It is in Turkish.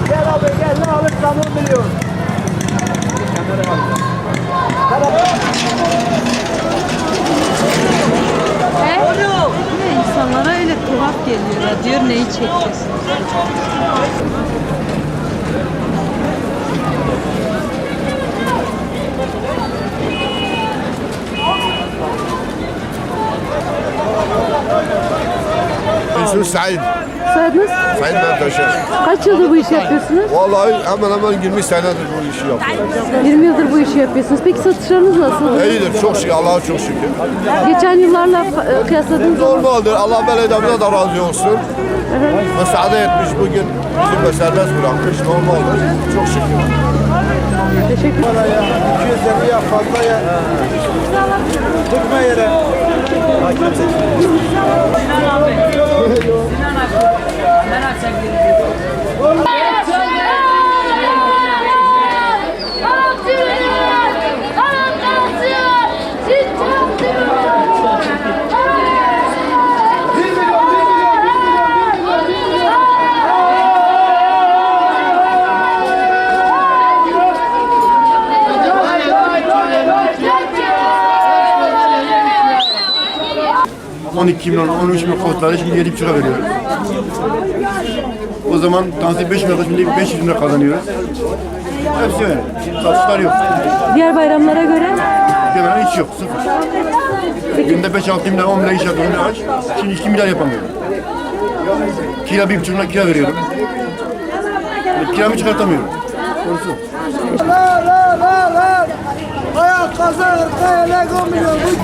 Gel abi gel, ne alırsan 10 milyon. İnsanlara öyle tuhaf geliyor. Diyor neyi çekeceğiz? İsmim Said. Soyadınız? Said Mertaşer. Kaç yıldır bu işi yapıyorsunuz? Vallahi hemen hemen 20 senedir bu işi yapıyorum. 20 yıldır bu işi yapıyorsunuz. Peki satışlarınız nasıl? İyidir, çok şükür, Allah'a çok şükür. Geçen yıllarla kıyasladığınız zaman Normaldir, Allah belediyemize de razı olsun. Müsaade etmiş bugün, bizi de serbest bırakmış, normaldir. Çok şükür. teşekkür ederim. 250 ya fazla ya. Tutma yere. Sinan abi. Sinan abi. Merak çekti. ...12 milyon, 13 milyon kodları şimdi 7,5 lira veriyoruz. O zaman tansi 5 milyon, şimdi 500 lira kazanıyoruz. Hepsi öyle. Satışlar yok. Diğer bayramlara göre Devran hiç yok, sıfır. Günde 5-6 milyar, 10 milyar iş yapıyorum, aç. Şimdi 2 milyar yapamıyorum. Kira 1,5 lira kira veriyorum. Kiramı çıkartamıyorum. Konusu. La la la la. Ayak kazanır, kayalak 10 milyon.